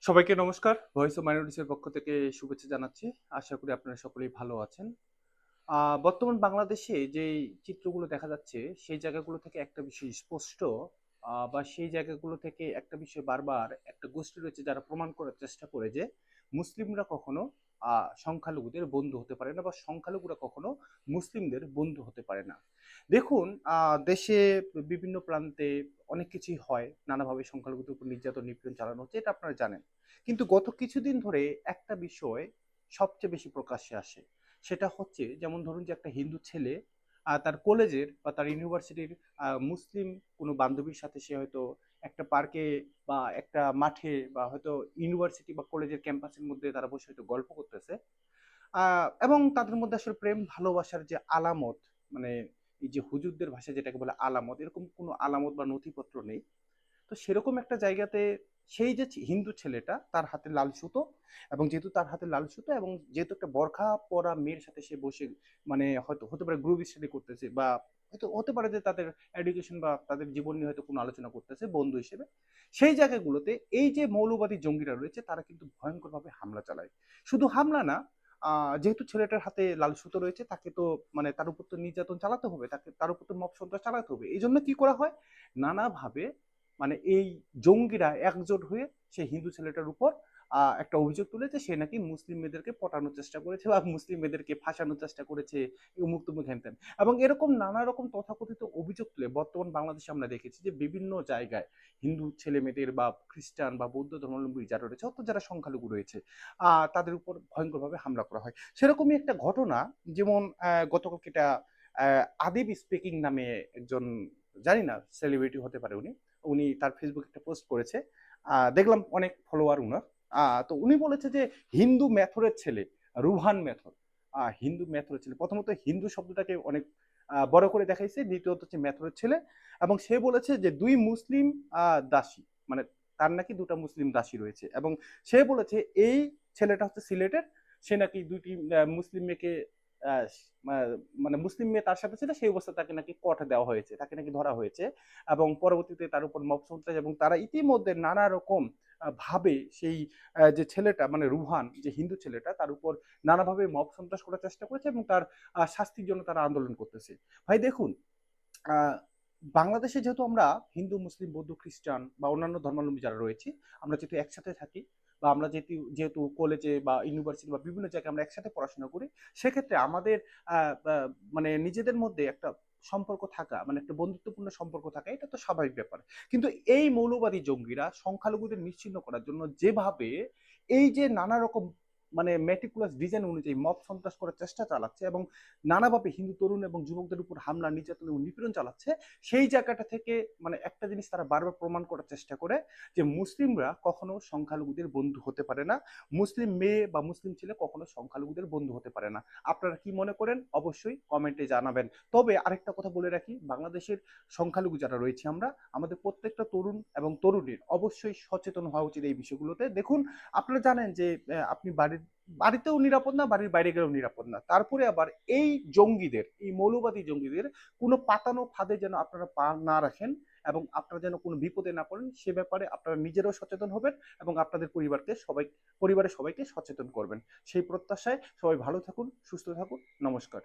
সবাইকে নমস্কার। Voice of মাইনরিটিসের পক্ষ থেকে শুভেচ্ছা জানাচ্ছি। আশা করি আপনারা সকলেই ভালো আছেন। বর্তমান বাংলাদেশে যেই চিত্রগুলো দেখা যাচ্ছে, সেই জায়গাগুলো থেকে একটা বিষয় স্পষ্ট, বা সেই জায়গাগুলো থেকে একটা বিষয় বারবার একটা গোষ্ঠী রয়েছে যারা প্রমাণ করার চেষ্টা করে যে মুসলিমরা কখনো সংখ্যালঘুদের বন্ধু হতে পারে না, বা সংখ্যালঘুরা কখনো মুসলিমদের বন্ধু হতে পারে না। দেখুন, দেশে বিভিন্ন প্রান্তে অনেক কিছুই হয়, নানাভাবে সংখ্যালঘুদের উপর নির্যাতন নিপীড়ন চালানো হচ্ছে, এটা আপনারা জানেন। কিন্তু গত কিছুদিন ধরে একটা বিষয় সবচেয়ে বেশি প্রকাশ্যে আসে। সেটা হচ্ছে, যেমন ধরুন যে একটা হিন্দু ছেলে তার কলেজের বা তার ইউনিভার্সিটির মুসলিম কোনো বান্ধবীর সাথে সে হয়তো একটা পার্কে বা একটা মাঠে বা হয়তো ইউনিভার্সিটি বা কলেজের ক্যাম্পাসের মধ্যে তারা বসে হয়তো গল্প করতেছে, এবং তাদের মধ্যে আসলে প্রেম ভালোবাসার যে আলামত, মানে এই যে হুজুরদের ভাষায় যেটাকে বলে আলামত, এরকম কোনো আলামত বা নথিপত্র নেই। তো সেরকম একটা জায়গাতে সেই যে হিন্দু ছেলেটা, তার হাতে লাল সুতো, এবং যেহেতু তার হাতে লাল সুতো এবং যেহেতু একটা বরখা পরা মেয়ের সাথে সে বসে, মানে হয়তো হতে পারে গ্রুপ স্টাডি করতেছে, বা হয়তো হতে পারে যে তাদের এডুকেশন বা তাদের জীবন নিয়ে হয়তো কোনো আলোচনা করতেছে বন্ধু হিসেবে, সেই জায়গাগুলোতে এই যে মৌলবাদী জঙ্গিরা রয়েছে তারা কিন্তু ভয়ঙ্করভাবে হামলা চালায়। শুধু হামলা না, যেহেতু ছেলেটার হাতে লাল সুতো রয়েছে, তাকে তো মানে তার উপর তো নির্যাতন চালাতে হবে, তাকে তার উপর তো মব সন্ত্রাস চালাতে হবে। এই জন্য কি করা হয়, নানাভাবে মানে এই জঙ্গিরা একজোট হয়ে সেই হিন্দু ছেলেটার উপর একটা অভিযোগ তুলেছে, সে নাকি মুসলিম মেয়েদেরকে পটানোর চেষ্টা করেছে বা মুসলিম মেয়েদেরকে ফাঁসানোর চেষ্টা করেছে, অমুক তমুক হ্যান। এবং এরকম নানা রকম তথাকথিত অভিযোগ তুলে বর্তমান বাংলাদেশে আমরা দেখেছি যে বিভিন্ন জায়গায় হিন্দু ছেলে মেয়েদের বা খ্রিস্টান বা বৌদ্ধ ধর্মাবলম্বী যারা রয়েছে, অর্থাৎ যারা সংখ্যালঘু রয়েছে, তাদের উপর ভয়ঙ্করভাবে হামলা করা হয়। সেরকমই একটা ঘটনা, যেমন গতকালকে এটা আদিব স্পিকিং নামে একজন, জানি না সেলিব্রিটি হতে পারে উনি, উনি তার ফেসবুকে একটা পোস্ট করেছে। দেখলাম অনেক ফলোয়ার উনার। তো উনি বলেছে যে হিন্দু মেথরের ছেলে, রুহান মেথর। হিন্দু মেথরের ছেলে, প্রথমত হিন্দু শব্দটাকে অনেক বড় করে দেখাইছে, দ্বিতীয়ত হচ্ছে মেথরের ছেলে। এবং সে বলেছে যে দুই মুসলিম দাসী, মানে তার নাকি দুটা মুসলিম দাসী রয়েছে, এবং সে বলেছে এই ছেলেটা হচ্ছে সিলেটের, সে নাকি দুইটি মুসলিম মেয়েকে আহ, মানে মুসলিম মেয়ে তার সাথে ছিল, সেই অবস্থায় তাকে নাকি কট দেওয়া হয়েছে, তাকে নাকি ধরা হয়েছে, এবং পরবর্তীতে তার উপর মব সন্ত্রাস, এবং তারা ইতিমধ্যে নানা রকম ভাবে সেই যে ছেলেটা মানে রুহান, যে হিন্দু ছেলেটা, তার উপর নানাভাবে মব সন্ত্রাস করার চেষ্টা করেছে, এবং তার শাস্তির জন্য তারা আন্দোলন করতেছে। ভাই দেখুন, আহ বাংলাদেশে যেহেতু আমরা হিন্দু মুসলিম বৌদ্ধ খ্রিস্টান বা অন্যান্য ধর্মাবলম্বী যারা রয়েছি, আমরা যেহেতু একসাথে থাকি, বা আমরা যেহেতু যেহেতু কলেজে বা ইউনিভার্সিটি বা বিভিন্ন জায়গায় আমরা একসাথে পড়াশোনা করি, সেক্ষেত্রে আমাদের মানে নিজেদের মধ্যে একটা সম্পর্ক থাকা, মানে একটা বন্ধুত্বপূর্ণ সম্পর্ক থাকা, এটা তো স্বাভাবিক ব্যাপার। কিন্তু এই মৌলবাদী জঙ্গিরা সংখ্যালঘুদের নিশ্চিহ্ন করার জন্য যেভাবে এই যে নানা রকম মানে মেটিকুলাস ডিজাইন অনুযায়ী মব সন্ত্রাস করার চেষ্টা চালাচ্ছে, এবং নানাভাবে হিন্দু তরুণ এবং যুবকদের উপর হামলা নির্যাতন এবং নিপীড়ন চালাচ্ছে, সেই জায়গাটা থেকে মানে একটা জিনিস তারা বারবার প্রমাণ করার চেষ্টা করে যে মুসলিমরা কখনো সংখ্যালঘুদের বন্ধু হতে পারে না, মুসলিম মেয়ে বা মুসলিম ছেলে কখনো সংখ্যালঘুদের বন্ধু হতে পারে না। আপনারা কি মনে করেন অবশ্যই কমেন্টে জানাবেন। তবে আরেকটা কথা বলে রাখি, বাংলাদেশের সংখ্যালঘু যারা রয়েছে আমরা, আমাদের প্রত্যেকটা তরুণ এবং তরুণীর অবশ্যই সচেতন হওয়া উচিত এই বিষয়গুলোতে। দেখুন, আপনারা জানেন যে আপনি বাড়িতেও নিরাপদ না, বাড়ির বাইরে গেলেও নিরাপদ না, তারপরে আবার এই জঙ্গিদের, এই মৌলবাদী জঙ্গিদের কোনো পাতানো ফাঁদে যেন আপনারা পা না রাখেন, এবং আপনারা যেন কোনো বিপদে না পড়েন, সে ব্যাপারে আপনারা নিজেরাও সচেতন হবেন, এবং আপনাদের পরিবারের সবাইকে সচেতন করবেন। সেই প্রত্যাশায় সবাই ভালো থাকুন, সুস্থ থাকুন। নমস্কার।